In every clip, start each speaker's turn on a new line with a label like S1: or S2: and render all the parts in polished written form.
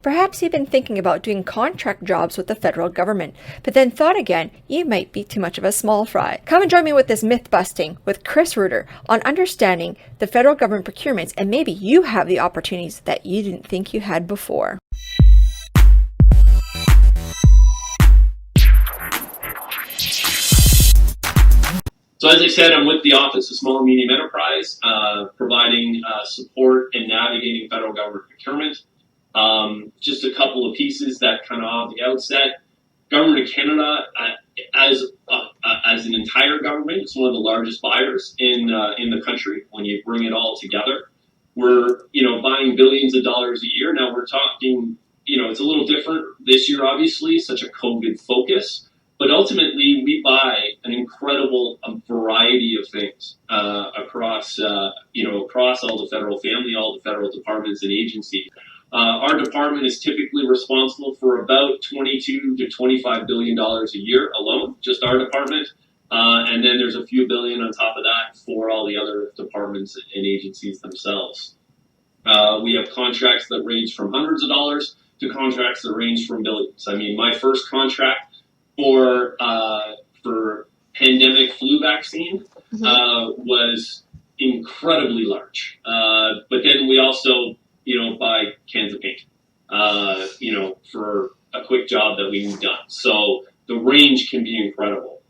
S1: Perhaps you've been thinking about doing contract jobs with the federal government, but then thought again you might be too much of a small fry. Come and join me with this myth busting with Chris Reuter on understanding the federal government procurements, and maybe you have the opportunities that you didn't think you had before.
S2: So as I said, I'm with the Office of Small and Medium Enterprise, providing support in navigating federal government procurement. Just a couple of pieces that kind of on the outset. Government of Canada, as an entire government, is one of the largest buyers in the country. When you bring it all together, we're buying billions of dollars a year. Now we're talking, it's a little different this year, obviously, such a COVID focus. But ultimately, we buy an incredible variety of things across all the federal family, all the federal departments and agencies. Our department is typically responsible for about $22 to $25 billion a year alone, just our department. And then there's a few billion on top of that for all the other departments and agencies themselves. We have contracts that range from hundreds of dollars to contracts that range from billions. I mean, my first contract for pandemic flu vaccine was incredibly large. But then we also, buy cans of paint, for a quick job that we need done. So the range can be incredible.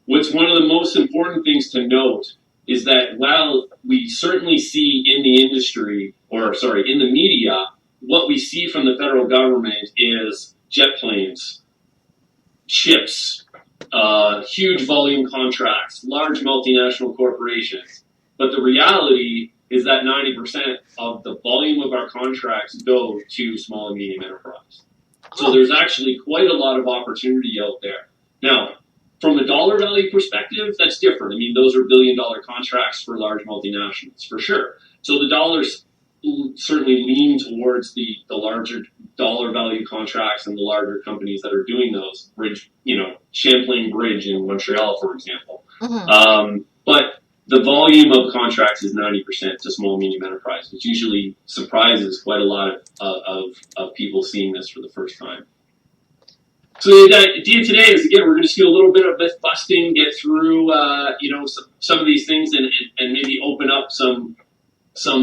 S2: What's one of the most important things to note is that while we certainly see in the industry, in the media, what we see from the federal government is jet planes, ships, huge volume contracts, large multinational corporations. But the reality is that 90% of the volume of our contracts go to small and medium enterprise. So there's actually quite a lot of opportunity out there. Now, from a dollar value perspective, that's different. I mean, those are billion-dollar contracts for large multinationals, for sure. So the dollars certainly lean towards the larger dollar value contracts and the larger companies that are doing those. Champlain Bridge in Montreal, for example. But the volume of contracts is 90% to small and medium enterprise, which usually surprises quite a lot of people seeing this for the first time. So the idea today is, again, we're going to just do a little bit of myth busting, get through some of these things, and maybe open up some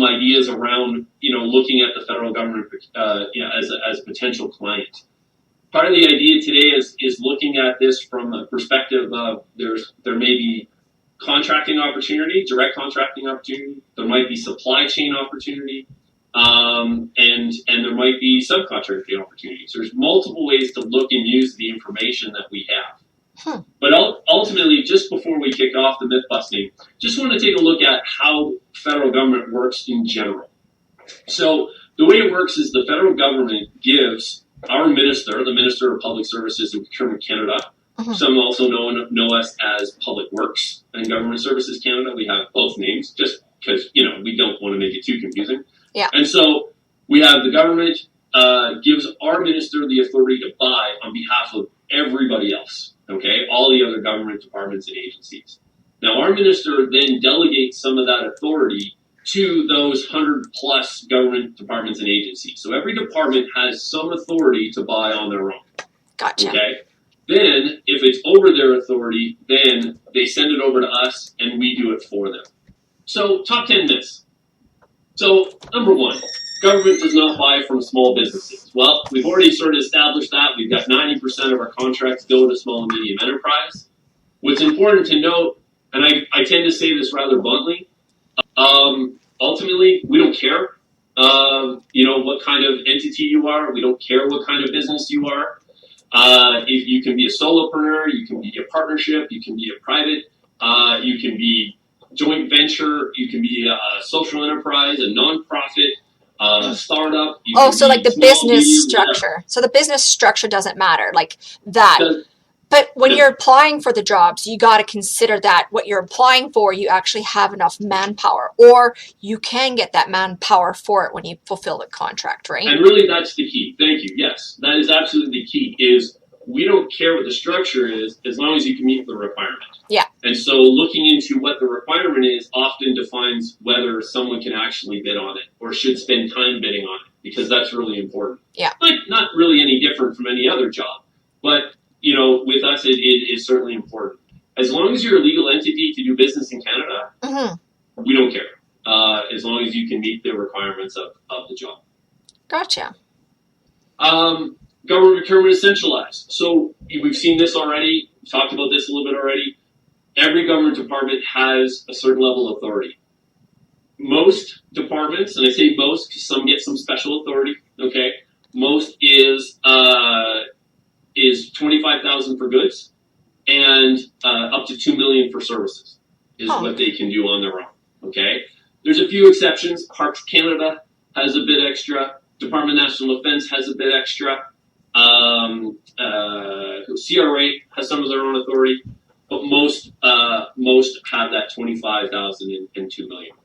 S2: ideas around looking at the federal government as a potential client. Part of the idea today is looking at this from a perspective of there may be contracting opportunity, direct contracting opportunity. There might be supply chain opportunity, and there might be subcontracting opportunities. There's multiple ways to look and use the information that we have. But ultimately, just before we kick off the myth busting, just want to take a look at how federal government works in general. So the way it works is the federal government gives our minister, the Minister of Public Services and Procurement Canada, some also know us as Public Works and Government Services Canada. We have both names just because, we don't want to make it too confusing. Yeah. And so we have the government gives our minister the authority to buy on behalf of everybody else, okay, all the other government departments and agencies. Now, our minister then delegates some of that authority to those 100+ government departments and agencies. So every department has some authority to buy on their own.
S1: Gotcha.
S2: Okay? Then, if it's over their authority, then they send it over to us and we do it for them. So, top 10 myths. So, number one, government does not buy from small businesses. Well, we've already sort of established that. We've got 90% of our contracts go to small and medium enterprise. What's important to note, and I tend to say this rather bluntly, ultimately, we don't care, what kind of entity you are. We don't care what kind of business you are. If you can be a solopreneur, you can be a partnership, you can be a private, you can be joint venture, you can be a social enterprise, a nonprofit, startup.
S1: So like the business structure. So the business structure doesn't matter, like that. But when you're applying for the jobs, you got to consider that what you're applying for, you actually have enough manpower, or you can get that manpower for it when you fulfill the contract, right?
S2: And really, that's the key. Thank you. Yes, that is absolutely the key. Is we don't care what the structure is as long as you can meet the requirement.
S1: Yeah.
S2: And so looking into what the requirement is often defines whether someone can actually bid on it or should spend time bidding on it. because that's really important.
S1: Yeah.
S2: Like, not really any different from any other job, but, you know, with us, it is certainly important. As long as you're a legal entity to do business in Canada, we don't care. As long as you can meet the requirements of the job.
S1: Gotcha.
S2: Government procurement is centralized. So we've seen this already. We talked about this a little bit already. Every government department has a certain level of authority. Most departments, and I say most because some get some special authority, okay? Most is $25,000 for goods and up to $2 million for services is what they can do on their own, okay? There's a few exceptions. Parks Canada has a bit extra. Department of National Defense has a bit extra. CRA has some of their own authority, but most have that $25,000 and $2 million.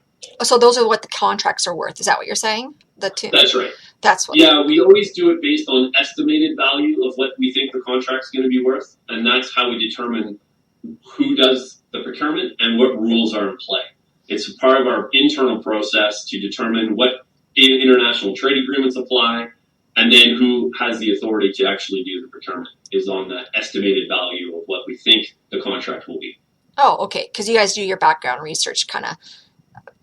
S1: So those are what the contracts are worth. Is that what you're saying? The two.
S2: That's right.
S1: That's what.
S2: Yeah, we always do it based on estimated value of what we think the contract's going to be worth, and that's how we determine who does the procurement and what rules are in play. It's part of our internal process to determine what international trade agreements apply, and then who has the authority to actually do the procurement is on the estimated value of what we think the contract will be.
S1: Oh, okay. Because you guys do your background research, kind of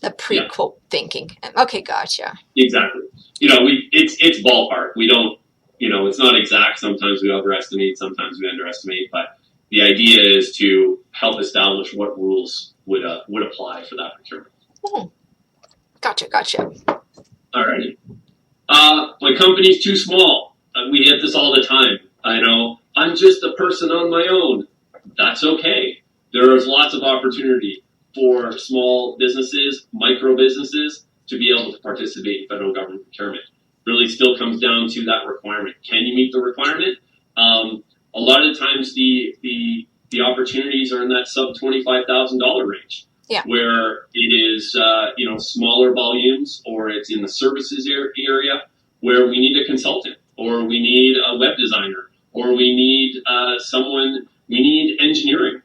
S1: the pre-quote thinking. Okay, gotcha.
S2: Exactly. You know, it's ballpark. We don't, you know, it's not exact. Sometimes we overestimate, sometimes we underestimate, but the idea is to help establish what rules would apply for that procurement.
S1: Gotcha.
S2: Alrighty. My company's too small. We get this all the time. I know. I'm just a person on my own. That's okay. There is lots of opportunity for small businesses, micro businesses, to be able to participate in federal government procurement. Really still comes down to that requirement. Can you meet the requirement? A lot of times the opportunities are in that sub $25,000 range.
S1: Yeah.
S2: Where it is, smaller volumes, or it's in the services area where we need a consultant, or we need a web designer, or we need we need engineering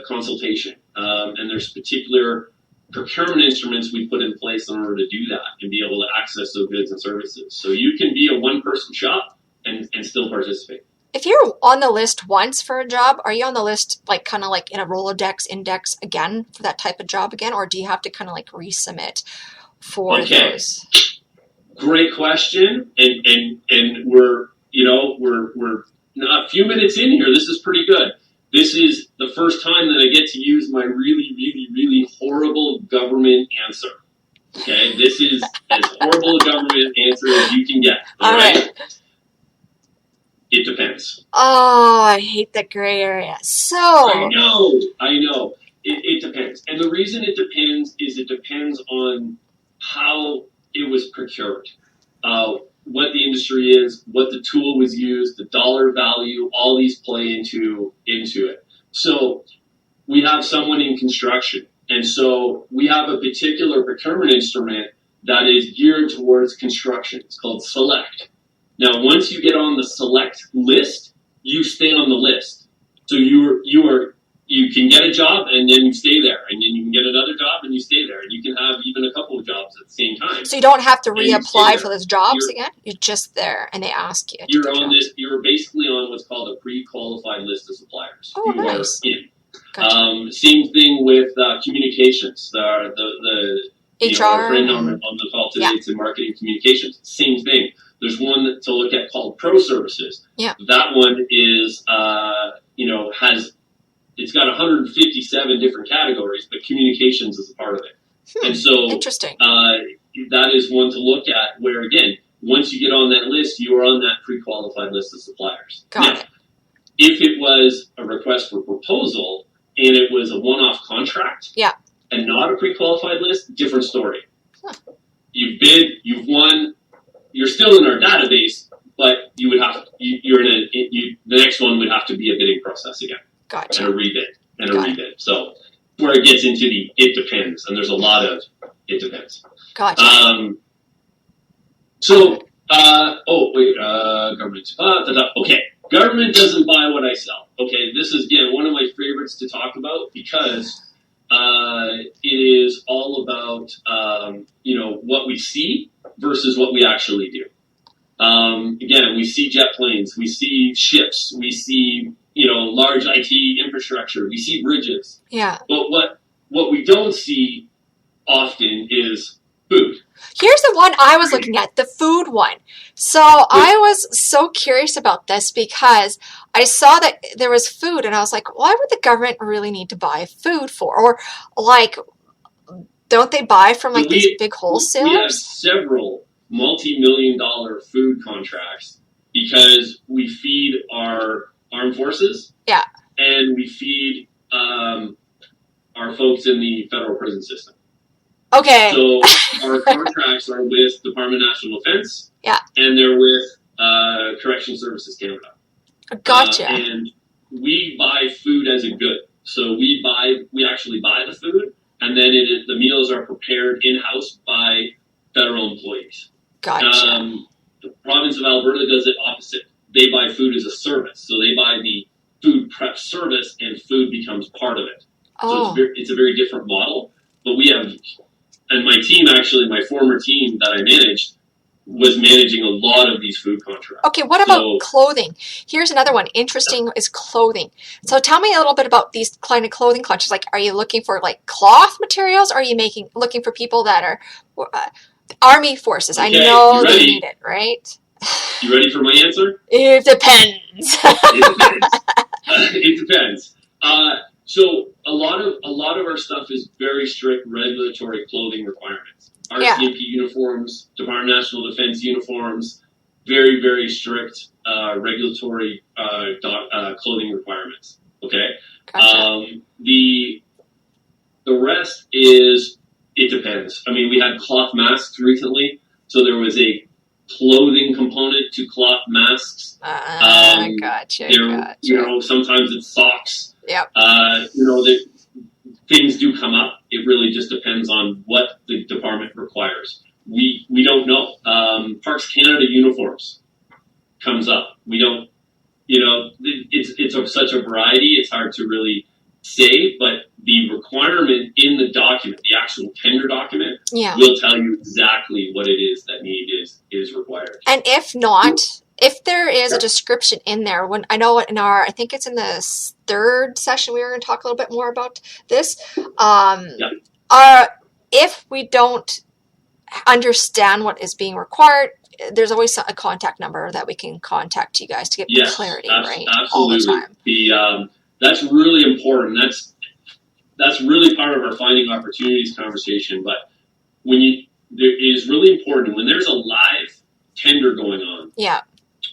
S2: consultation. And there's particular procurement instruments we put in place in order to do that and be able to access those goods and services. So you can be a one-person shop and still participate.
S1: If you're on the list once for a job, are you on the list kind of like in a Rolodex index again for that type of job again, or do you have to kind of like resubmit for those?
S2: Great question, and we're a few minutes in here. This is pretty good. This is the first time that I get to use my really, really, really horrible government answer. Okay, this is as horrible a government answer as you can get. All right. It depends.
S1: Oh, I hate that gray area. So
S2: I know. It depends. And the reason it depends is it depends on how it was procured, what the industry is, what the tool was used, the dollar value, all these play into it. So we have someone in construction, and so we have a particular procurement instrument that is geared towards construction. It's called Select. Now, once you get on the Select list, you stay on the list. So you can get a job and then you stay there, and then you can get another job and you stay there, and you can have even a couple of jobs at the same time.
S1: So you don't have to reapply for those jobs again. You're just there, and they ask you.
S2: You're basically on what's called a pre-qualified list of suppliers.
S1: Oh, nice.
S2: You are in.
S1: Gotcha.
S2: Same thing with communications. The
S1: HR
S2: friend on the call today, it's in marketing communications. Same thing. There's one to look at called Pro Services.
S1: Yeah.
S2: That one is, it's got 157 different categories, but communications is a part of it. And so,
S1: interesting.
S2: That is one to look at where, again, once you get on that list, you are on that pre-qualified list of suppliers.
S1: Got it.
S2: If it was a request for proposal and it was a one-off contract and not a pre-qualified list, different story. Huh. You've bid, you've won, you're still in our database, but you would have the next one would have to be a bidding process again.
S1: Gotcha.
S2: And a rebid. So where it gets into the it depends, and there's a lot of it depends.
S1: Gotcha.
S2: Government. Okay. Government doesn't buy what I sell. Okay, this is, again, one of my favorites to talk about because it is all about, what we see versus what we actually do. Again, we see jet planes, we see ships, we see, large IT infrastructure, we see bridges.
S1: Yeah.
S2: But what we don't see often is food.
S1: Here's the one I was looking at, the food one. So I was so curious about this because I saw that there was food and I was like, why would the government really need to buy food for? Or like, don't they buy from like these big wholesalers?
S2: We have several multi-million-dollar food contracts because we feed our armed forces.
S1: Yeah.
S2: And we feed our folks in the federal prison system.
S1: Okay.
S2: So our contracts are with Department of National Defense.
S1: Yeah.
S2: And they're with Correctional Services Canada.
S1: Gotcha.
S2: And we buy food as a good. So we actually buy the food, and then the meals are prepared in-house by federal employees.
S1: Gotcha.
S2: The province of Alberta does it opposite. They buy food as a service. So they buy the food prep service, and food becomes part of it.
S1: Oh.
S2: So it's a very different model. But we have, and my team, actually, my former team that I managed, was managing a lot of these food contracts.
S1: Okay, what about clothing? Here's another one. Interesting is clothing. So tell me a little bit about these kind of clothing contracts. Like, are you looking for like cloth materials? Or are you looking for people that are army forces?
S2: Okay,
S1: I know they need it, right?
S2: You ready for my answer?
S1: It depends.
S2: It depends. So a lot of our stuff is very strict regulatory clothing requirements. RCMP uniforms, Department of National Defense uniforms, very, very strict regulatory clothing requirements. Okay?
S1: Gotcha.
S2: The rest is, it depends. I mean, we had cloth masks recently, so there was a clothing component to cloth masks.
S1: Gotcha.
S2: Sometimes it's socks.
S1: Yep.
S2: Things do come up. It really just depends on what the department requires. We don't know. Parks Canada uniforms comes up. We don't, it's such a variety. It's hard to really say, but the requirement in the document, the actual tender document, will tell you exactly what it is that need is required.
S1: And if not, if there is a description in there, I think it's in the third session, we were going to talk a little bit more about this. If we don't understand what is being required, there's always a contact number that we can contact you guys to get clarity, right?
S2: Absolutely.
S1: All the time.
S2: That's really important. That's really part of our finding opportunities conversation. But it is really important when there's a live tender going on. Yeah.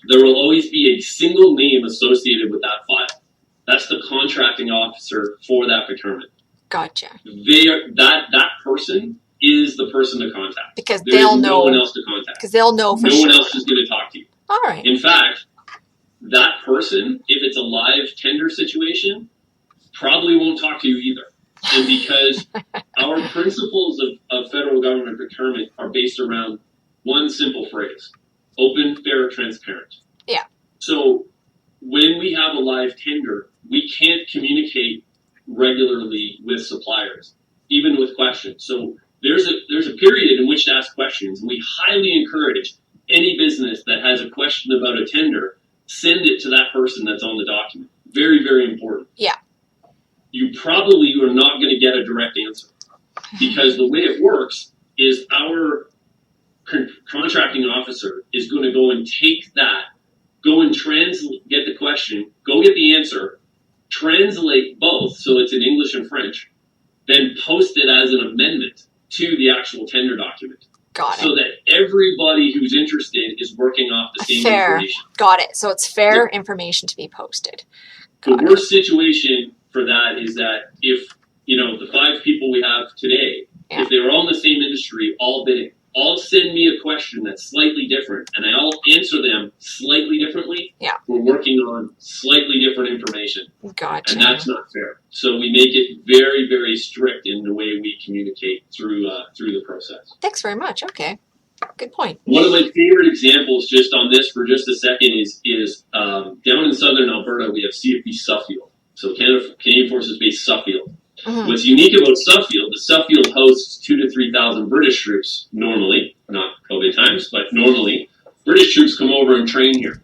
S2: There will always be a single name associated with that file. That's the contracting officer for that procurement.
S1: Gotcha.
S2: That person is the person to contact.
S1: Because they'll know.
S2: No one else to contact.
S1: Because they'll know for
S2: sure.
S1: No
S2: one else is going to talk to you.
S1: All right.
S2: In fact, that person, if it's a live tender situation, probably won't talk to you either. And because our principles of federal government procurement are based around one simple phrase: open, fair, transparent.
S1: Yeah. So
S2: when we have a live tender, we can't communicate regularly with suppliers, even with questions. So there's a period in which to ask questions. And we highly encourage any business that has a question about a tender, send it to that person that's on the document. Very, very important.
S1: Yeah.
S2: You probably are not going to get a direct answer, because the way it works is our contracting officer is going to go and take that, go and get the question, go get the answer, translate both so it's in English and French, then post it as an amendment to the actual tender document.
S1: Got it.
S2: So that everybody who's interested is working off the same information.
S1: Got it. So it's fair information to be posted.
S2: The worst situation for that is that if, the 5 people we have today, if they were all in the same industry, all bidding, all send me a question that's slightly different, and I all answer them slightly differently, we're working on slightly different information.
S1: Gotcha.
S2: And that's not fair. So we make it very, very strict in the way we communicate through the process.
S1: Thanks very much. Okay. Good point.
S2: One of my favorite examples, just on this for just a second, is down in southern Alberta, we have CFB Suffield. So Canadian Forces Base Suffield. Mm-hmm. What's unique about Suffield, the Suffield hosts 2,000 to 3,000 British troops normally, not COVID times, but normally, British troops come over and train here.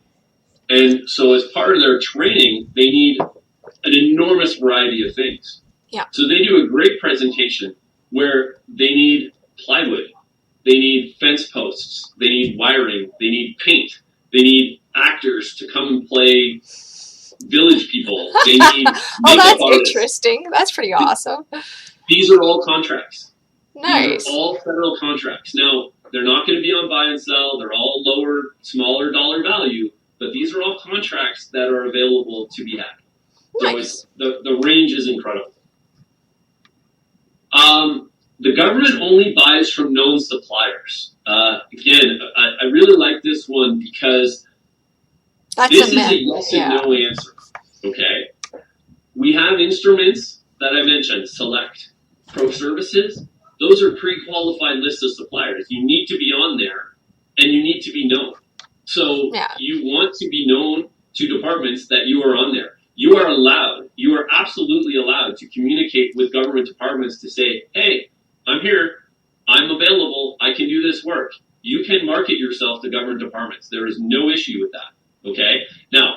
S2: And so as part of their training, they need an enormous variety of things.
S1: Yeah.
S2: So they do a great presentation where they need plywood, they need fence posts, they need wiring, they need paint, they need actors to come and play village people, they need
S1: oh, that's
S2: artists.
S1: Interesting. That's pretty awesome.
S2: These are all contracts.
S1: Nice.
S2: These are all federal contracts. Now, they're not going to be on buy and sell. They're all lower, smaller dollar value, but these are all contracts that are available to be had.
S1: Nice.
S2: So the range is incredible. The government only buys from known suppliers. Again, I really like this one because this is a yes and no answer. Okay? We have instruments that I mentioned, Select, Pro Services. Those are pre-qualified lists of suppliers. You need to be on there, and you need to be known. So you want to be known to departments that you are on there. You are absolutely allowed to communicate with government departments to say, hey, I'm here, I'm available, I can do this work. You can market yourself to government departments. There is no issue with that, okay? Now,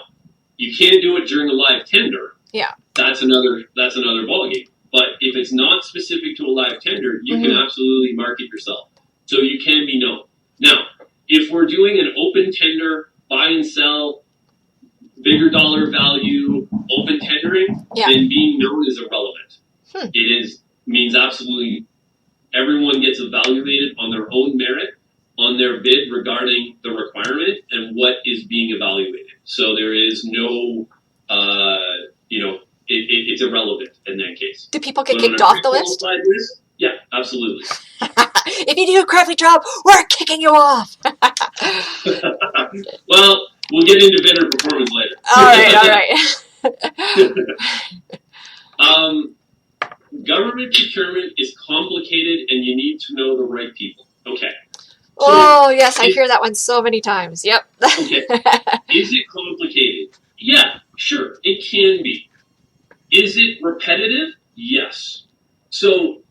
S2: you can't do it during a live tender.
S1: Yeah.
S2: That's another ballgame. But if it's not specific to a live tender, you can absolutely market yourself. So you can be known. Now, if we're doing an open tender, buy and sell, bigger dollar value, open tendering, then being known is irrelevant. It means absolutely everyone gets evaluated on their own merit, on their bid regarding the requirement and what is being evaluated. So there is no, it's irrelevant in that case.
S1: Do people get kicked off the list?
S2: Yeah, absolutely.
S1: If you do a crappy job, we're kicking you off.
S2: Well, we'll get into vendor performance later.
S1: All right.
S2: Government procurement is complicated, and you need to know the right people. Okay.
S1: So yes, I hear that one so many times. Yep.
S2: Okay. Is it complicated? Yeah, sure, it can be. Is it repetitive? Yes. So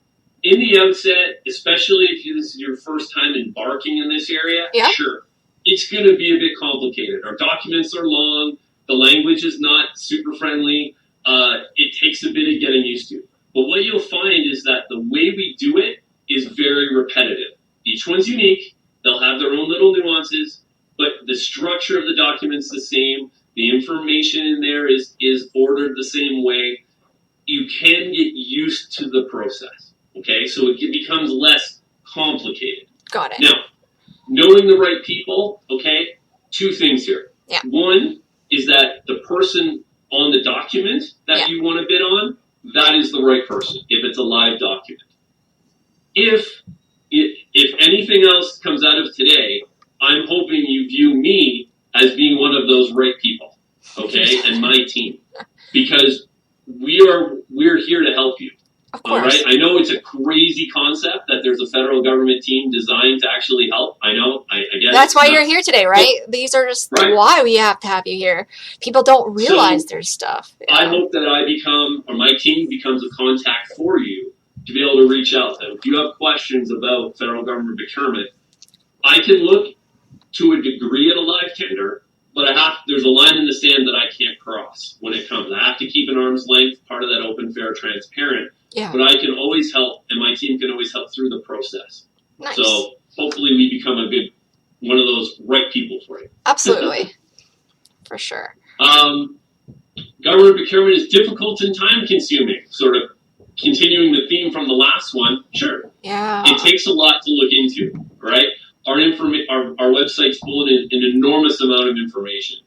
S2: in the outset, especially if this is your first time embarking in this area, sure, it's going to be a bit complicated. Our documents are long. The language is not super friendly. It takes a bit of getting used to. But what you'll find is that the way we do it is very repetitive. Each one's unique. They'll have their own little nuances, but the structure of the document's the same. The information in there is ordered the same way. You can get used to the process, okay? So it becomes less complicated.
S1: Got it.
S2: Now, knowing the right people, okay, two things here.
S1: Yeah.
S2: One is that the person on the document that you want to bid on, that is the right person, if it's a live document. If anything else comes out of today, I'm hoping you view me as being one of those right people, okay, and my team, because we're here to help you.
S1: Of course.
S2: All right. I know it's a crazy concept that there's a federal government team designed to actually help. I know. I get
S1: That's why you're here today, right? These are just why we have to have you here. People don't realize there's stuff.
S2: Yeah. I hope that I become, or my team becomes a contact for you to be able to reach out. That if you have questions about federal government procurement, I can look to a degree at a live tender, but there's a line in the sand that I can't cross when it comes. I have to keep an arm's length, part of that open, fair, transparent.
S1: Yeah.
S2: But I can always help, and my team can always help through the process.
S1: Nice.
S2: So hopefully we become one of those right people for you.
S1: Absolutely. For sure.
S2: Government procurement is difficult and time consuming, sort of continuing the theme from the last one. Sure.
S1: Yeah.
S2: It takes a lot to look into, right? Our website's full of an enormous amount of information.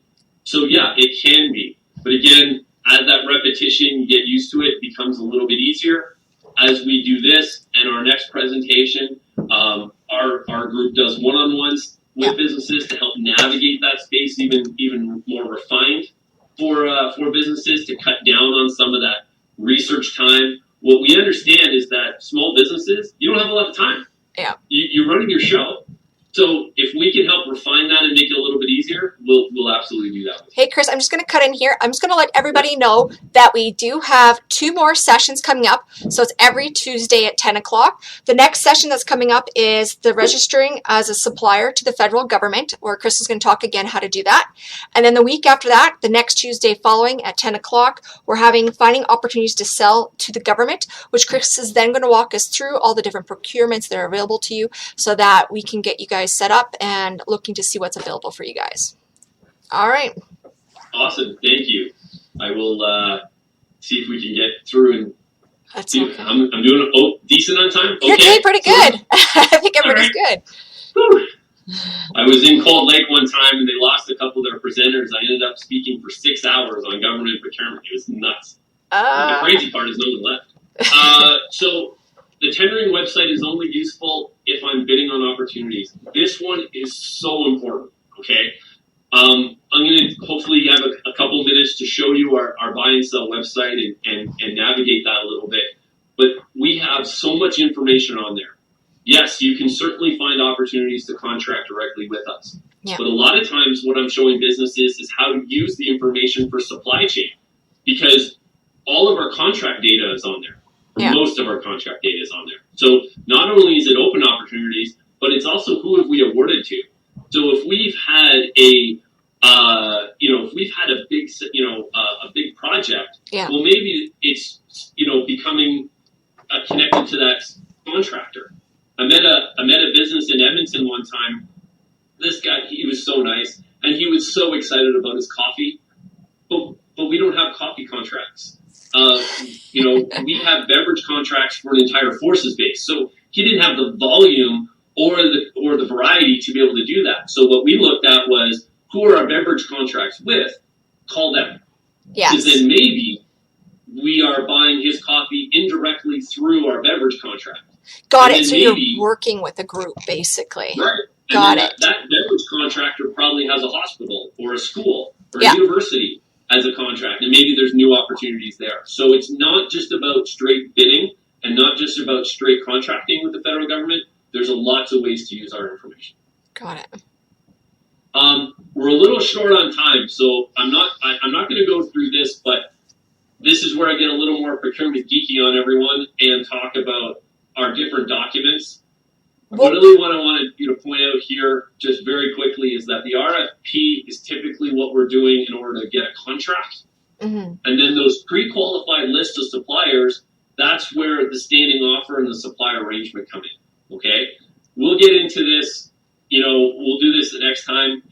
S2: So yeah, it can be. But again, as that repetition, you get used to it, becomes a little bit easier. As we do this and our next presentation, our group does one-on-ones with businesses to help navigate that space even more refined for businesses to cut down on some of that research time. What we understand is that small businesses, you don't have a lot of time.
S1: Yeah.
S2: You're running your show. So if we can help refine that and make it a little bit easier, we'll absolutely do that.
S1: Hey, Chris, I'm just going to cut in here. I'm just going to let everybody know that we do have 2 more sessions coming up. So it's every Tuesday at 10 o'clock. The next session that's coming up is the registering as a supplier to the federal government, where Chris is going to talk again how to do that. And then the week after that, the next Tuesday following at 10 o'clock, we're having finding opportunities to sell to the government, which Chris is then going to walk us through all the different procurements that are available to you so that we can get you guys set up and looking to see what's available for you guys. All right.
S2: Awesome. Thank you. I will see if we can get through and
S1: That's
S2: see.
S1: okay.
S2: I'm doing decent on time.
S1: You're doing pretty good. I think everybody's good.
S2: Whew. I was in Cold Lake one time and they lost a couple of their presenters. I ended up speaking for 6 hours on government procurement. It was nuts. The crazy part is no one left. So the tendering website is only useful if I'm bidding on opportunities. This one is so important, okay? I'm going to hopefully have a couple minutes to show you our buy and sell website and navigate that a little bit. But we have so much information on there. Yes, you can certainly find opportunities to contract directly with us. Yeah. But a lot of times what I'm showing businesses is how to use the information for supply chain, because all of our contract data is on there. Yeah. Most of our contract data is on there. So not only is it open opportunities, but it's also who have we awarded to. So if we've had a big project, yeah. Well, maybe it's becoming connected to that contractor. I met a business in Edmonton one time. This guy, he was so nice, and he was so excited about his coffee, but we don't have coffee contracts. We have beverage contracts for an entire forces base, so he didn't have the volume or the variety to be able to do that. So what we looked at was, who are our beverage contracts with? Call them. Yes. Because then maybe we are buying his coffee indirectly through our beverage contract.
S1: Got it. So you're working with a group, basically.
S2: Right.
S1: Got it.
S2: That beverage contractor probably has a hospital or a school or a university as a contract, and maybe there's new opportunities there. So it's not just about straight bidding and not just about straight contracting with the federal government. There's lots of ways to use our information.
S1: Got it.
S2: We're a little short on time, so I'm not going to go through this, but this is where I get a little more procurement geeky on everyone and talk about our different documents. Really what I wanted you to point out here just very quickly is that the RFP is typically what we're doing in order to get a contract. Mm-hmm. And then those pre-qualified lists of suppliers, that's where the standing offer and the supply arrangement come in, okay? We'll get into this, we'll do this the next time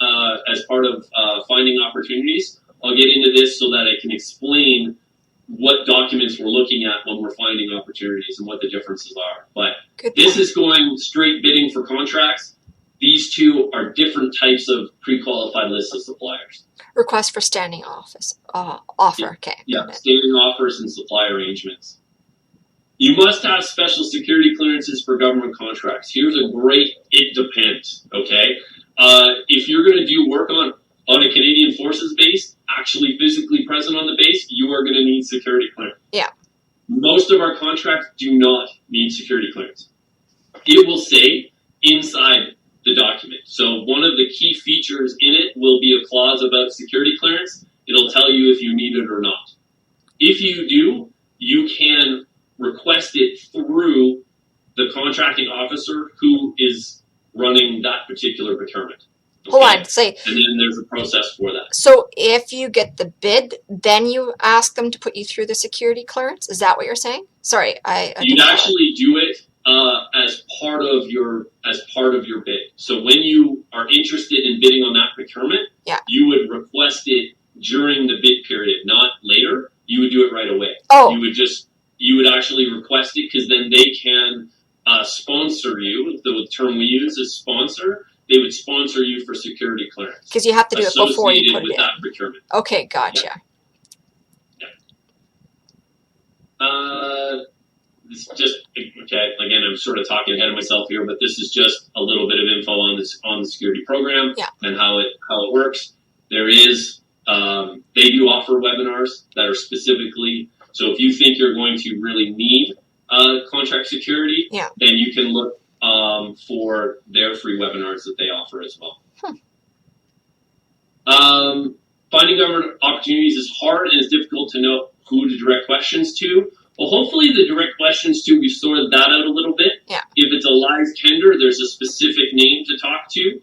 S2: as part of finding opportunities. I'll get into this so that I can explain what documents we're looking at when we're finding opportunities and what the differences are. But this is going straight bidding for contracts. These two are different types of pre-qualified lists of suppliers.
S1: Request for standing offer.
S2: Yeah.
S1: Okay.
S2: Yeah, standing offers and supply arrangements. You must have special security clearances for government contracts. Here's a great, it depends, okay? If you're going to do work on a Canadian Forces base, actually physically present on the base, you are going to need security clearance.
S1: Yeah.
S2: Most of our contracts do not need security clearance. It will say inside the document. So one of the key features in it will be a clause about security clearance. It'll tell you if you need it or not. If you do, you can request it through the contracting officer who is running that particular procurement. Okay.
S1: Hold on, say.
S2: And then there's a process for that.
S1: So if you get the bid, then you ask them to put you through the security clearance? Is that what you're saying? Sorry,
S2: you actually do it as part of your bid. So when you are interested in bidding on that procurement, you would request it during the bid period, not later. You would do it right away.
S1: Oh.
S2: You would actually request it because then they can sponsor you. The term we use is sponsor. They would sponsor you for security clearance.
S1: Because you have to do it before you put it in.
S2: That procurement.
S1: Okay, gotcha.
S2: This just, okay, again, I'm sort of talking ahead of myself here, but this is just a little bit of info on the security program and how it works. There is, they do offer webinars that are specifically, so if you think you're going to really need contract security, then you can look for their free webinars that they offer as well. Finding government opportunities is hard and it's difficult to know who to direct questions to. Well, hopefully the direct questions to, we've sorted that out a little bit.
S1: Yeah.
S2: If it's a live tender, there's a specific name to talk to.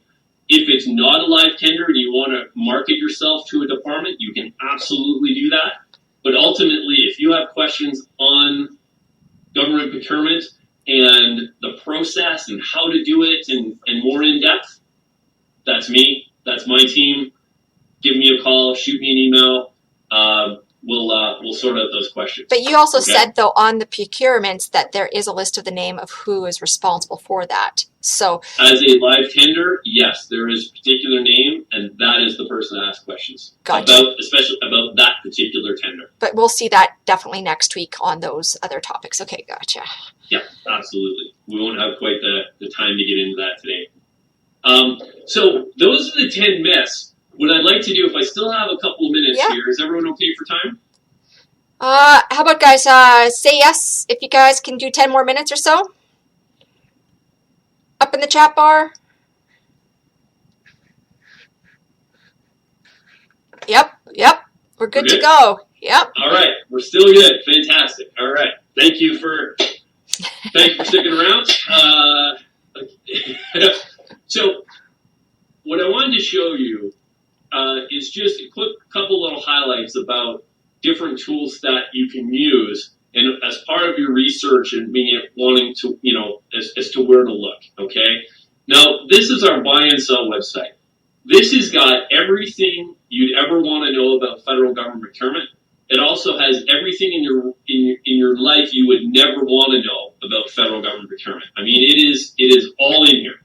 S2: If it's not a live tender and you want to market yourself to a department, you can absolutely do that. But ultimately, if you have questions on government procurement and the process and how to do it and more in depth, that's me. That's my team. Give me a call. Shoot me an email. We'll sort out those questions.
S1: But you also said, though, on the procurements that there is a list of the name of who is responsible for that. So,
S2: as a live tender, yes, there is a particular name, and that is the person to ask questions especially about that particular tender.
S1: But we'll see that definitely next week on those other topics. Okay, gotcha.
S2: Yeah, absolutely. We won't have quite the time to get into that today. So those are the 10 myths. What I'd like to do, if I still have a couple of minutes here, is everyone okay for time?
S1: How about, guys, say yes if you guys can do 10 more minutes or so? Up in the chat bar. Yep. We're good to go. Yep.
S2: All right. We're still good. Fantastic. All right. Thank you for sticking around. So what I wanted to show you is just a quick couple little highlights about different tools that you can use and as part of your research and wanting to, as to where to look, okay? Now, this is our buy and sell website. This has got everything you'd ever want to know about federal government procurement. It also has everything in your life you would never want to know about federal government procurement. I mean, it is all in here.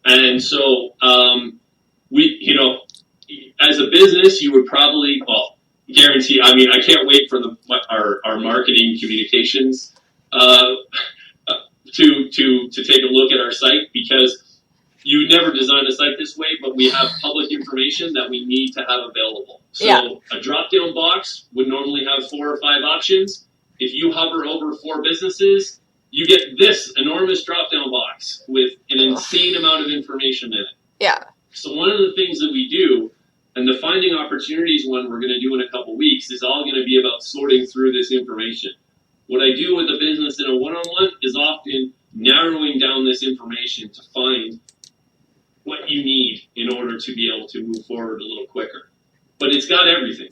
S2: And so, as a business, you would probably, guarantee, I can't wait for our marketing communications to take a look at our site, because you would never design a site this way, but we have public information that we need to have available. So a drop-down box would normally have 4 or 5 options. If you hover over 4 businesses, you get this enormous drop-down box with an insane amount of information in it.
S1: Yeah.
S2: So one of the things that we do, and the Finding Opportunities one we're going to do in a couple weeks, is all going to be about sorting through this information. What I do with a business in a one-on-one is often narrowing down this information to find what you need in order to be able to move forward a little quicker. But it's got everything.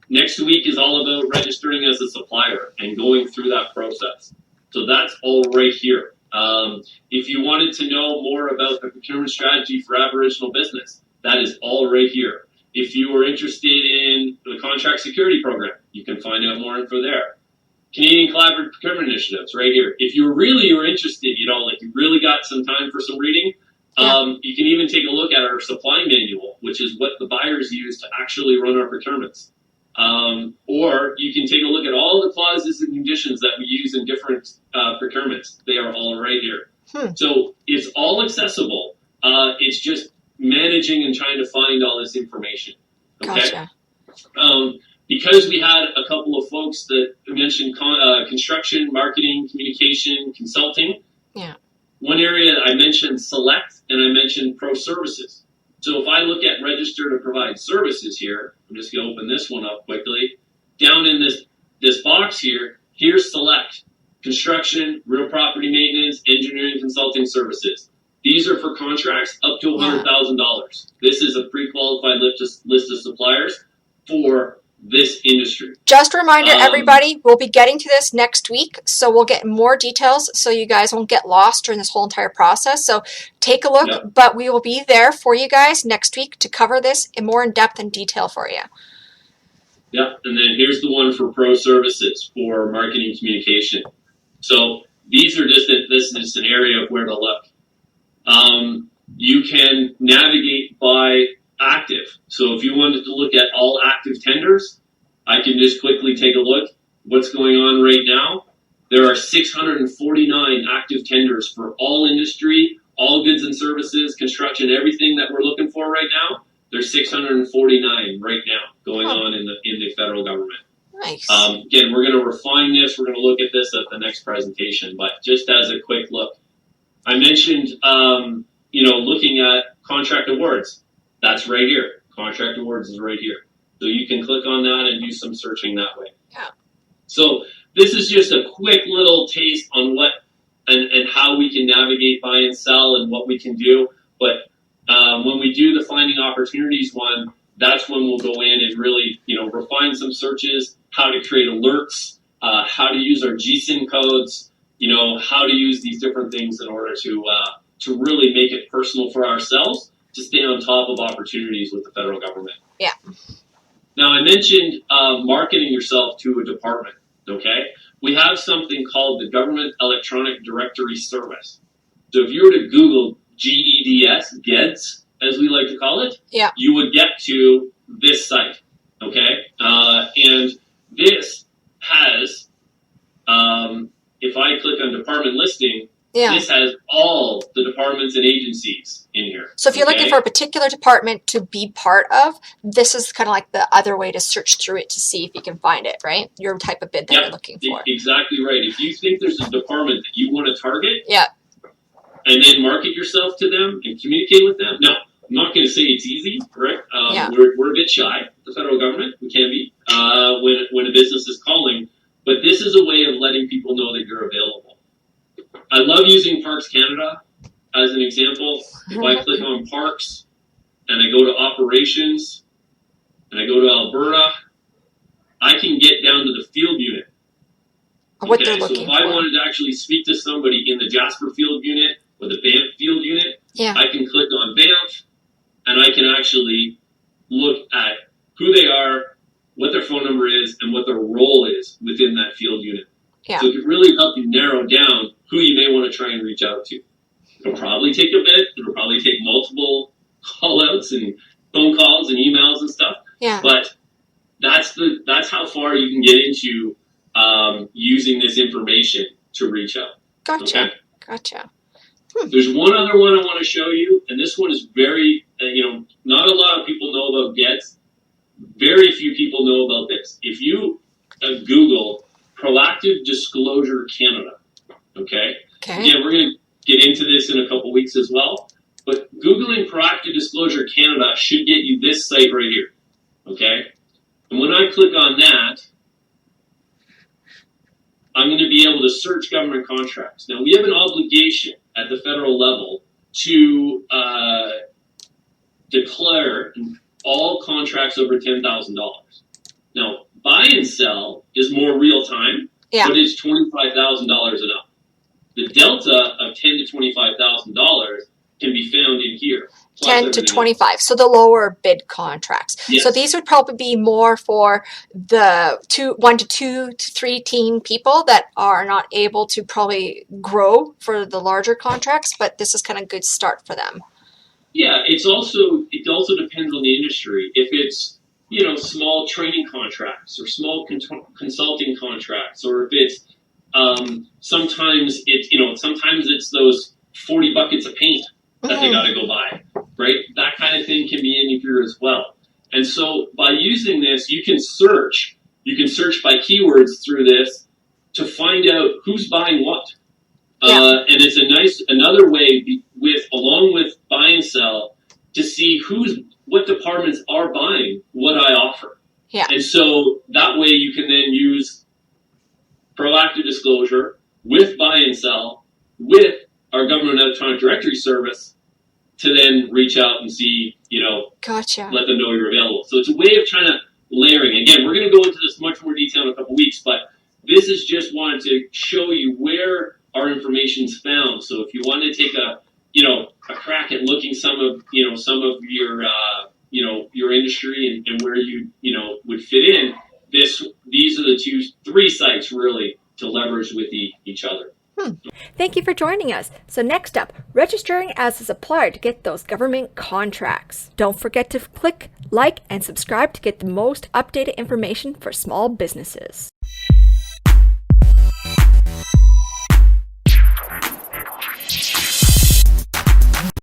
S2: Next week is all about registering as a supplier and going through that process. So that's all right here. If you wanted to know more about the procurement strategy for Aboriginal business, that is all right here. If you are interested in the contract security program, you can find out more info there. Canadian Collaborative Procurement Initiatives, right here. If you really are interested, you really got some time for some reading, you can even take a look at our supply manual, which is what the buyers use to actually run our procurements. Or you can take a look at all the clauses and conditions that we use in different procurements. They are all right here. So it's all accessible. It's just managing and trying to find all this information. Okay?
S1: Gotcha.
S2: Because we had a couple of folks that mentioned construction, marketing, communication, consulting.
S1: Yeah.
S2: One area I mentioned select and I mentioned pro services. So if I look at register to provide services here, I'm just going to open this one up quickly. Down in this box here, here's select. Construction, real property maintenance, engineering, consulting services. These are for contracts up to $100,000. This is a pre-qualified list of suppliers for this industry.
S1: Just a reminder, everybody, we'll be getting to this next week, so we'll get more details so you guys won't get lost during this whole entire process. So take a look, but we will be there for you guys next week to cover this in more in depth and detail for you.
S2: Yeah, and then here's the one for pro services for marketing communication. So these are this is just an area of where to look. You can navigate by active. So if you wanted to look at all active tenders, I can just quickly take a look. What's going on right now? There are 649 active tenders for all industry, all goods and services, construction, everything that we're looking for right now. There's 649 right now going on in the federal government.
S1: Nice.
S2: Again, we're going to refine this. We're going to look at this at the next presentation. But just as a quick look, I mentioned, looking at contract awards. That's right here. Contract awards is right here. So you can click on that and do some searching that way.
S1: Yeah.
S2: So this is just a quick little taste on what and how we can navigate buy and sell and what we can do. But when we do the finding opportunities one, that's when we'll go in and really, refine some searches, how to create alerts, how to use our GSIN codes, how to use these different things in order to really make it personal for ourselves to stay on top of opportunities with the federal government.
S1: Yeah.
S2: Now, I mentioned marketing yourself to a department, okay? We have something called the Government Electronic Directory Service. So if you were to Google GEDS, as we like to call it,
S1: yeah,
S2: you would get to this site, okay? And this has, if I click on department listing,
S1: yeah,
S2: this has all the departments and agencies in here.
S1: So if you're looking for a particular department to be part of, this is kind of like the other way to search through it to see if you can find it, right? Your type of bid that you're looking for.
S2: Exactly right. If you think there's a department that you want to target,
S1: yeah,
S2: and then market yourself to them and communicate with them. Now, I'm not going to say it's easy, right?
S1: Yeah.
S2: We're a bit shy, the federal government. We can be when a business is calling, but this is a way of letting people know that you're available. I love using Parks Canada as an example. If I click on Parks and I go to Operations and I go to Alberta, I can get down to the field unit.
S1: What they're looking
S2: so if
S1: for.
S2: I wanted to actually speak to somebody in the Jasper field unit or the Banff field unit,
S1: yeah,
S2: I can click on Banff and I can actually look at who they are, what their phone number is, and what their role is within that field unit.
S1: Yeah.
S2: So it can really help you narrow down who you may want to try and reach out to. It'll probably take a bit. It'll probably take multiple call-outs and phone calls and emails and stuff.
S1: Yeah.
S2: But that's how far you can get into using this information to reach out.
S1: Gotcha.
S2: Okay?
S1: Gotcha.
S2: There's one other one I want to show you, and this one is very, not a lot of people know about GEDS. Very few people know about this. If you Google Proactive Disclosure Canada, okay? Again, we're going to get into this in a couple weeks as well, but Googling Proactive Disclosure Canada should get you this site right here, okay? And when I click on that, I'm going to be able to search government contracts. Now, we have an obligation at the federal level to declare all contracts over $10,000. Now, buy and sell is more real time, but it's $25,000 and up. The delta of $10,000 to $25,000 can be found in here.
S1: 10 to 25, so the lower bid contracts.
S2: Yes.
S1: So these would probably be more for the 1 to 2 to 3 team people that are not able to probably grow for the larger contracts, but this is kind of a good start for them.
S2: Yeah, it also depends on the industry. If it's small training contracts or small consulting contracts, or if it's sometimes it's those 40 buckets of paint that they got to go buy, right? That kind of thing can be in here as well. And so by using this, you can search by keywords through this to find out who's buying what. And it's another way along with buy and sell to see what departments are buying what I offer.
S1: Yeah.
S2: And so that way you can then use proactive disclosure with buy and sell with our government electronic directory service to then reach out and see,
S1: gotcha.
S2: Let them know you're available. So it's a way of trying to layering. Again, we're going to go into this much more detail in a couple weeks, but this is just wanted to show you where our information's found. So if you wanted to take a crack at looking some of your your industry and where you would fit in, these are the 3 sites really to leverage with each other.
S3: Thank you for joining us. So next up, registering as a supplier to get those government contracts. Don't forget to click like and subscribe to get the most updated information for small businesses.